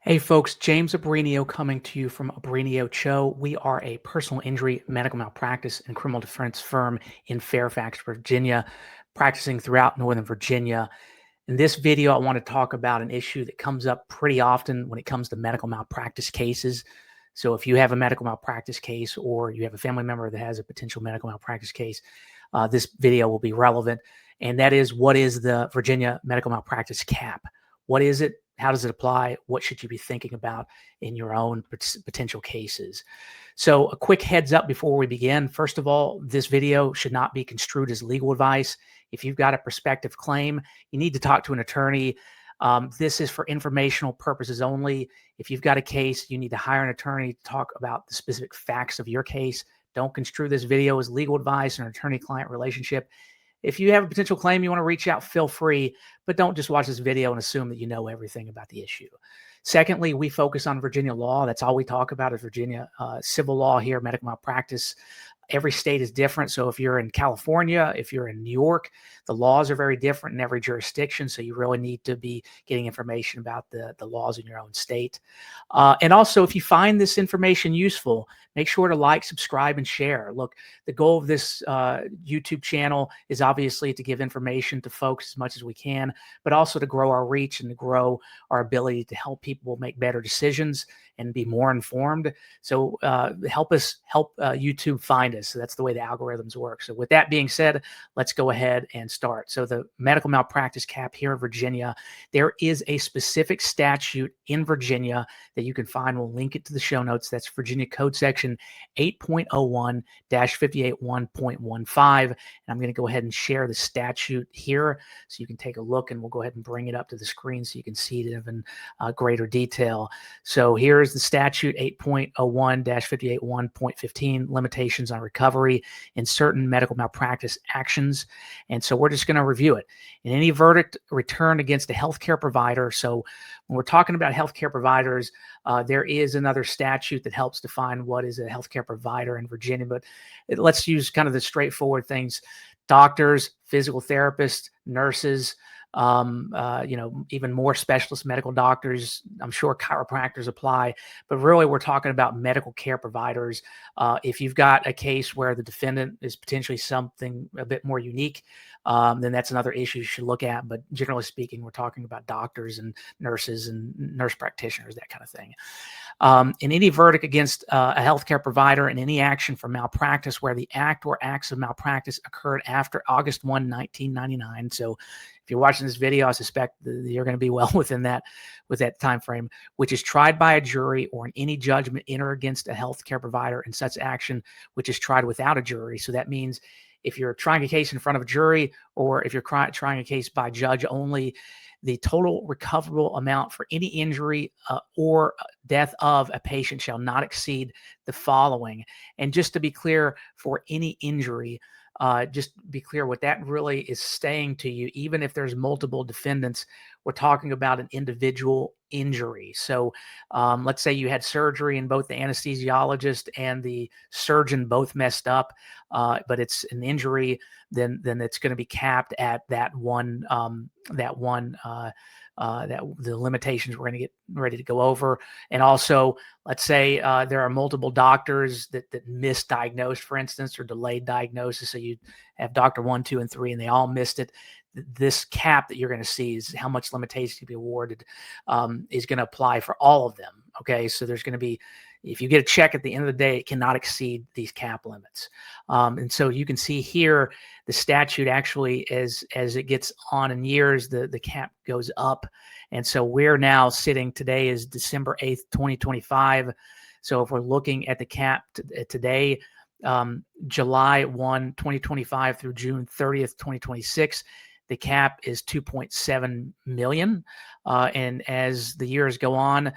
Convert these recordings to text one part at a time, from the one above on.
Hey folks, James Abrinio coming to you from Abrinio Cho. We are a personal injury, medical malpractice, and criminal defense firm in Fairfax, Virginia, practicing throughout Northern Virginia. In this video, I want to talk about an issue that comes up pretty often when it comes to medical malpractice cases. So if you have a medical malpractice case or you have a family member that has a potential medical malpractice case, this video will be relevant. And that is, what is the Virginia medical malpractice cap? What is it? How does it apply? What should you be thinking about in your own potential cases? So a quick heads up before we begin. First of all, this video should not be construed as legal advice. If you've got a prospective claim, you need to talk to an attorney. This is for informational purposes only. If you've got a case, you need to hire an attorney to talk about the specific facts of your case. Don't construe this video as legal advice or an attorney-client relationship. If you have a potential claim you want to reach out, feel free, but don't just watch this video and assume that you know everything about the issue. Secondly, we focus on Virginia law. That's all we talk about is Virginia civil law here, medical malpractice. Every state is different. So if you're in California, if you're in New York, the laws are very different in every jurisdiction. So you really need to be getting information about the laws in your own state. And also, if you find this information useful, make sure to like, subscribe, and share. Look, the goal of this YouTube channel is obviously to give information to folks as much as we can, but also to grow our reach and to grow our ability to help people make better decisions and be more informed. So help YouTube find us. So that's the way the algorithms work. So with that being said, let's go ahead and start. So the medical malpractice cap here in Virginia, there is a specific statute in Virginia that you can find. We'll link it to the show notes. That's Virginia Code Section 8.01-581.15. And I'm going to go ahead and share the statute here so you can take a look, and we'll go ahead and bring it up to the screen so you can see it in greater detail. So here's the statute 8.01-581.15, limitations on recovery in certain medical malpractice actions. And so we're just going to review it. In any verdict returned against a healthcare provider. So when we're talking about healthcare providers, there is another statute that helps define what is a healthcare provider in Virginia, but let's use kind of the straightforward things. Doctors, physical therapists, nurses, even more specialist medical doctors. I'm sure chiropractors apply, but really we're talking about medical care providers. If you've got a case where the defendant is potentially something a bit more unique, then that's another issue you should look at. But generally speaking, we're talking about doctors and nurses and nurse practitioners, that kind of thing. In any verdict against a healthcare provider in any action for malpractice where the act or acts of malpractice occurred after August 1, 1999. So if you're watching this video, I suspect that you're going to be well within that time frame, which is tried by a jury or in any judgment entered against a healthcare provider in such action, which is tried without a jury. So that means if you're trying a case in front of a jury or if you're trying a case by judge only, the total recoverable amount for any injury or death of a patient shall not exceed the following. And just to be clear, for any injury, just be clear what that really is saying to you. Even if there's multiple defendants, we're talking about an individual injury. So let's say you had surgery and both the anesthesiologist and the surgeon both messed up, but it's an injury, then it's going to be capped at that the limitations we're going to get ready to go over. And also, let's say there are multiple doctors that misdiagnosed, for instance, or delayed diagnosis. So you have Dr. 1, 2, and 3, and they all missed it. This cap that you're going to see is how much limitation to be awarded is going to apply for all of them. Okay, so there's going to be, if you get a check at the end of the day, it cannot exceed these cap limits. And so you can see here, the statute actually, as it gets on in years, the cap goes up. And so we're now sitting, today is December 8th, 2025. So if we're looking at the cap today, July 1, 2025 through June 30th, 2026, the cap is 2.7 million. And as the years go on,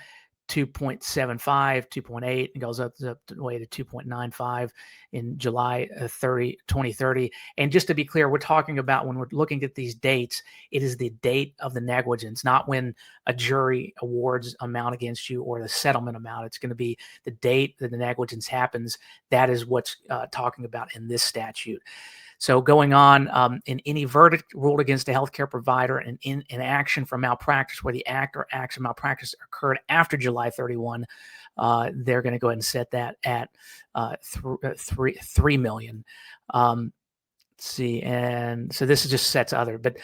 2.75, 2.8, and goes up the way to 2.95 in July 2030. And just to be clear, we're talking about, when we're looking at these dates, it is the date of the negligence, not when a jury awards amount against you or the settlement amount. It's going to be the date that the negligence happens. That is what's talking about in this statute. So going on in any verdict ruled against a healthcare provider and in an action for malpractice where the act or acts of malpractice occurred after July 31, they're going to go ahead and set that at $3 million. Let's see, and so this just sets other, but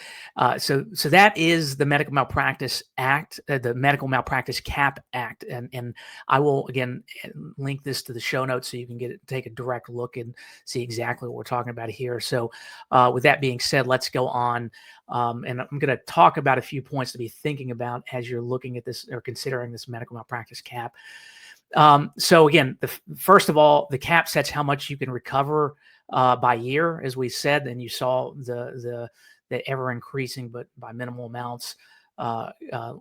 so that is the Medical Malpractice Act, the Medical Malpractice Cap Act, and I will again link this to the show notes so you can take a direct look and see exactly what we're talking about here. So, with that being said, let's go on, and I'm going to talk about a few points to be thinking about as you're looking at this or considering this medical malpractice cap. So again, first of all, the cap sets how much you can recover by year, as we said, and you saw the ever increasing but by minimal amounts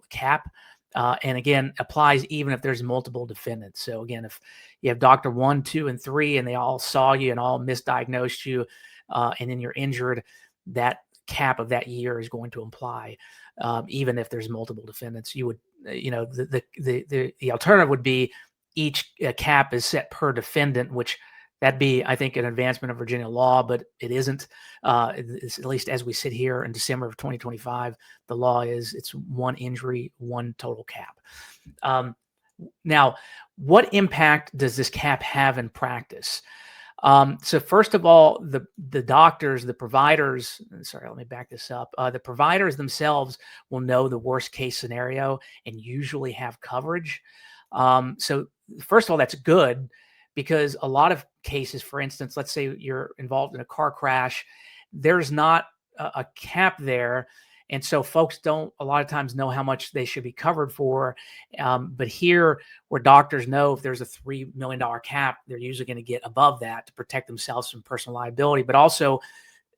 cap. And again, applies even if there's multiple defendants. So again, if you have Doctor 1, 2, and 3, and they all saw you and all misdiagnosed you, and then you're injured, that cap of that year is going to apply, even if there's multiple defendants. You would, the alternative would be each cap is set per defendant, which that'd be, I think, an advancement of Virginia law, but it isn't. At least as we sit here in December of 2025, the law is it's one injury, one total cap. Now, what impact does this cap have in practice? So first of all, the doctors, the providers, sorry, let me back this up. The providers themselves will know the worst case scenario and usually have coverage. So first of all, that's good, because a lot of cases, for instance, let's say you're involved in a car crash, there's not a cap there. And so folks don't a lot of times know how much they should be covered for. But here, where doctors know if there's a $3 million cap, they're usually going to get above that to protect themselves from personal liability. But also,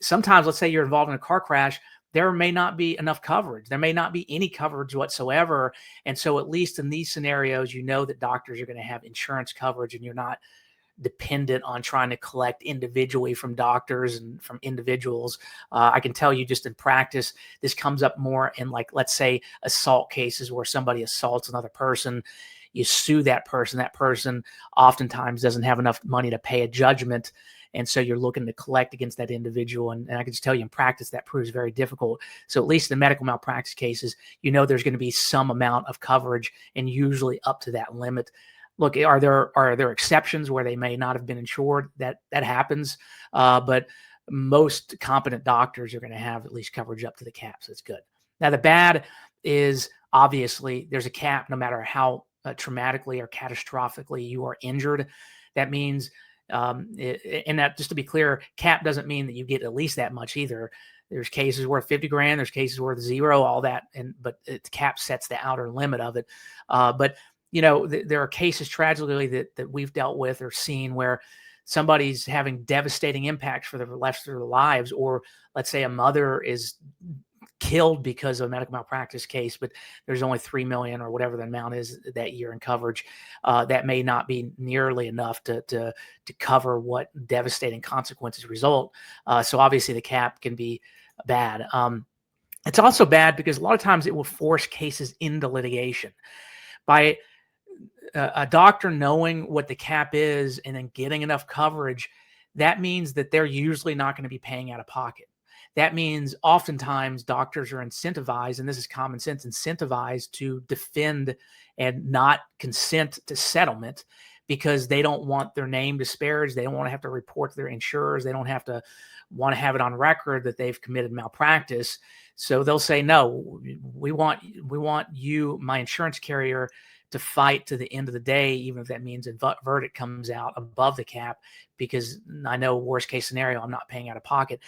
sometimes, let's say you're involved in a car crash, there may not be enough coverage. There may not be any coverage whatsoever. And so at least in these scenarios, you know that doctors are going to have insurance coverage and you're not dependent on trying to collect individually from doctors and from individuals. I can tell you just in practice, this comes up more in, like, let's say assault cases where somebody assaults another person. You sue that person. That person oftentimes doesn't have enough money to pay a judgment. And so you're looking to collect against that individual. And I can just tell you in practice, that proves very difficult. So at least in medical malpractice cases, you know there's going to be some amount of coverage and usually up to that limit. Look, are there exceptions where they may not have been insured? That happens. But most competent doctors are going to have at least coverage up to the cap. So it's good. Now, the bad is obviously there's a cap no matter how traumatically or catastrophically you are injured. That means, and that, just to be clear, cap doesn't mean that you get at least that much either. There's cases worth 50 grand, there's cases worth zero, all that, but the cap sets the outer limit of it. But there are cases tragically that we've dealt with or seen where somebody's having devastating impacts for the rest of their lives, or let's say a mother is killed because of a medical malpractice case, but there's only $3 million or whatever the amount is that year in coverage. That may not be nearly enough to cover what devastating consequences result. So obviously the cap can be bad. It's also bad because a lot of times it will force cases into litigation. By a doctor knowing what the cap is and then getting enough coverage, that means that they're usually not going to be paying out of pocket. That means oftentimes doctors are incentivized, and this is common sense, incentivized to defend and not consent to settlement because they don't want their name disparaged. They don't want to have to report to their insurers. They don't have to want to have it on record that they've committed malpractice. So they'll say, no, we want you, my insurance carrier, to fight to the end of the day, even if that means a verdict comes out above the cap, because I know worst case scenario, I'm not paying out of pocket.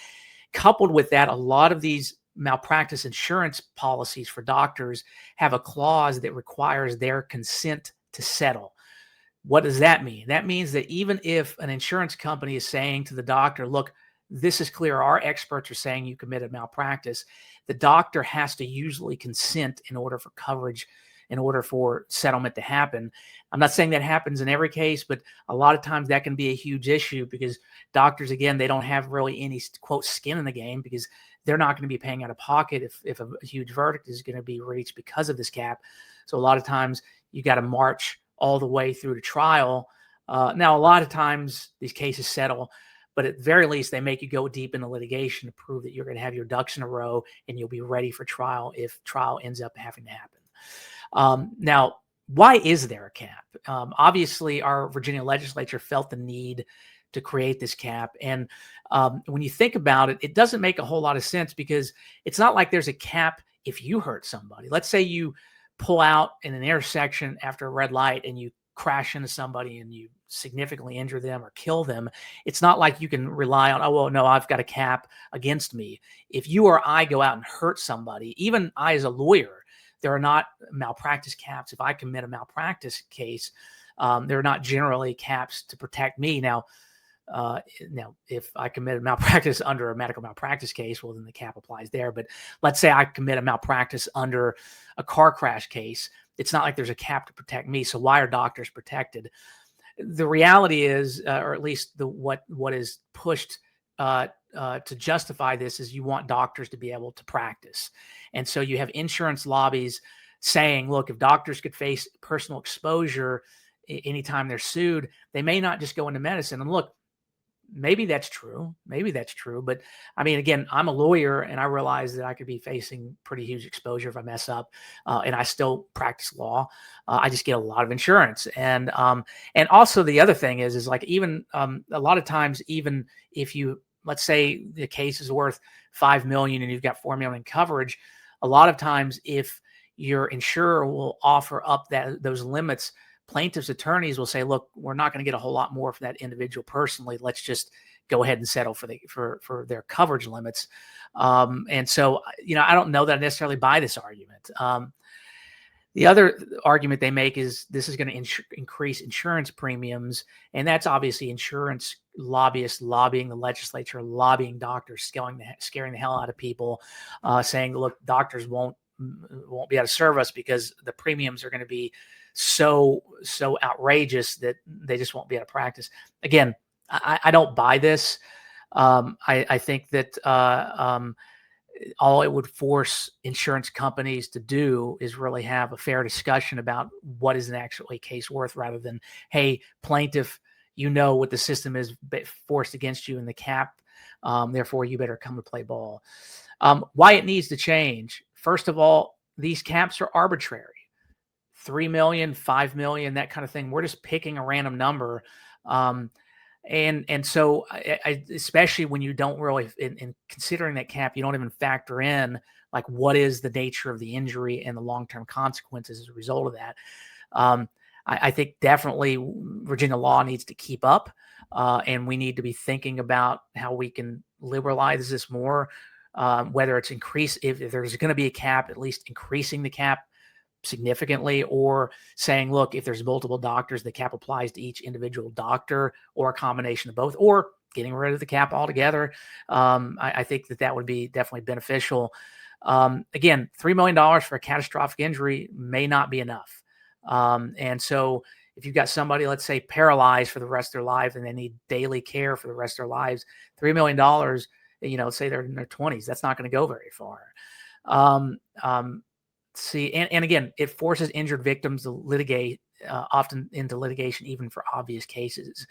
Coupled with that, a lot of these malpractice insurance policies for doctors have a clause that requires their consent to settle. What does that mean? That means that even if an insurance company is saying to the doctor, look, this is clear, our experts are saying you committed malpractice, the doctor has to usually consent in order for coverage, in order for settlement to happen. I'm not saying that happens in every case, but a lot of times that can be a huge issue because doctors, again, they don't have really any, quote, skin in the game because they're not going to be paying out of pocket if a huge verdict is going to be reached because of this cap. So a lot of times you got to march all the way through to trial. Now, a lot of times these cases settle, but at the very least, they make you go deep into litigation to prove that you're going to have your ducks in a row and you'll be ready for trial if trial ends up having to happen. Now, why is there a cap? Obviously, our Virginia legislature felt the need to create this cap. And when you think about it, it doesn't make a whole lot of sense, because it's not like there's a cap if you hurt somebody. Let's say you pull out in an intersection after a red light and you crash into somebody and you significantly injure them or kill them. It's not like you can rely on, oh, well, no, I've got a cap against me. If you or I go out and hurt somebody, even I as a lawyer, there are not malpractice caps. If I commit a malpractice case, there are not generally caps to protect me. Now, if I committed malpractice under a medical malpractice case, well, then the cap applies there. But let's say I commit a malpractice under a car crash case. It's not like there's a cap to protect me. So why are doctors protected? The reality is, or at least what is pushed to justify this, is you want doctors to be able to practice. And so you have insurance lobbies saying, look, if doctors could face personal exposure anytime they're sued, they may not just go into medicine. And look, maybe that's true. But I mean, again, I'm a lawyer and I realize that I could be facing pretty huge exposure if I mess up, and I still practice law. I just get a lot of insurance. And also the other thing is like, even a lot of times, even if you, let's say the case is worth $5 million and you've got $4 million in coverage, a lot of times if your insurer will offer up those limits, plaintiff's attorneys will say, look, we're not going to get a whole lot more from that individual personally. Let's just go ahead and settle for their coverage limits. And so, I don't know that I necessarily buy this argument. The other argument they make is this is going to increase insurance premiums. And that's obviously insurance lobbyists lobbying the legislature, lobbying doctors, scaring the hell out of people, saying, look, doctors won't be able to serve us because the premiums are going to be so outrageous that they just won't be able to practice. Again, I don't buy this. I think that all it would force insurance companies to do is really have a fair discussion about what is an actually case worth, rather than, hey, plaintiff, what the system is forced against you in the cap, therefore you better come to play ball. Why it needs to change. First of all, these caps are arbitrary. 3 million, 5 million, that kind of thing. We're just picking a random number. And so I especially when you don't really, in considering that cap, you don't even factor in like what is the nature of the injury and the long-term consequences as a result of that. I think definitely Virginia law needs to keep up, and we need to be thinking about how we can liberalize this more, whether it's if there's going to be a cap, at least increasing the cap significantly, or saying, look, if there's multiple doctors, the cap applies to each individual doctor, or a combination of both, or getting rid of the cap altogether. I think that would be definitely beneficial. Again, $3 million for a catastrophic injury may not be enough. And so if you've got somebody, let's say, paralyzed for the rest of their life and they need daily care for the rest of their lives, $3 million, say they're in their 20s, that's not going to go very far. And again, it forces injured victims to litigate, often into litigation, even for obvious cases,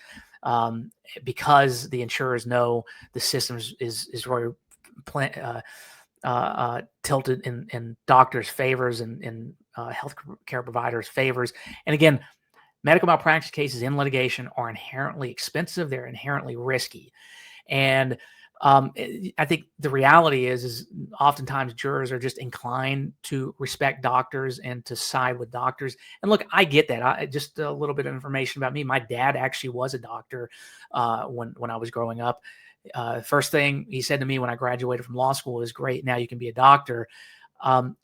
because the insurers know the system is really tilted in doctors' favors and health care providers' favors. And again, medical malpractice cases in litigation are inherently expensive. They're inherently risky. And I think the reality is oftentimes jurors are just inclined to respect doctors and to side with doctors. And look, I get that. Just a little bit of information about me. My dad actually was a doctor when I was growing up. First thing he said to me when I graduated from law school is, great, now you can be a doctor.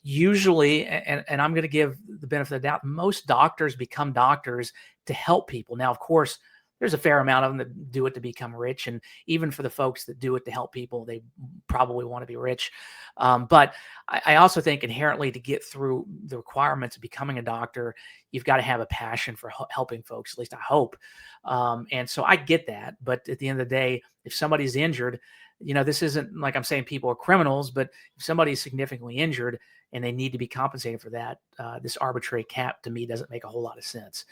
Usually, and I'm going to give the benefit of the doubt, most doctors become doctors to help people. Now, of course, there's a fair amount of them that do it to become rich. And even for the folks that do it to help people, they probably want to be rich. But I also think inherently, to get through the requirements of becoming a doctor, you've got to have a passion for helping folks, at least I hope. And so I get that. But at the end of the day, if somebody's injured, this isn't like I'm saying people are criminals, but if somebody's significantly injured, and they need to be compensated for that. This arbitrary cap to me doesn't make a whole lot of sense.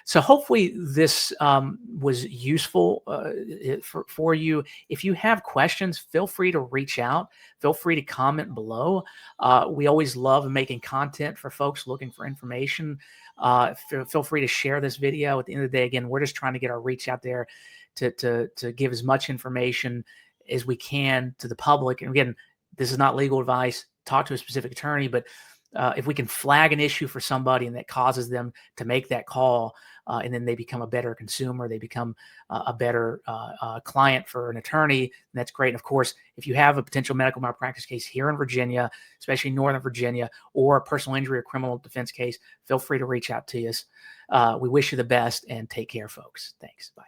So hopefully this was useful for you. If you have questions, feel free to reach out. Feel free to comment below. We always love making content for folks looking for information. Feel free to share this video. At the end of the day, again, we're just trying to get our reach out there to give as much information as we can to the public. And again, this is not legal advice. Talk to a specific attorney, but if we can flag an issue for somebody and that causes them to make that call, and then they become a better consumer, they become a better client for an attorney, that's great. And of course, if you have a potential medical malpractice case here in Virginia, especially Northern Virginia, or a personal injury or criminal defense case, feel free to reach out to us. We wish you the best and take care, folks. Thanks. Bye.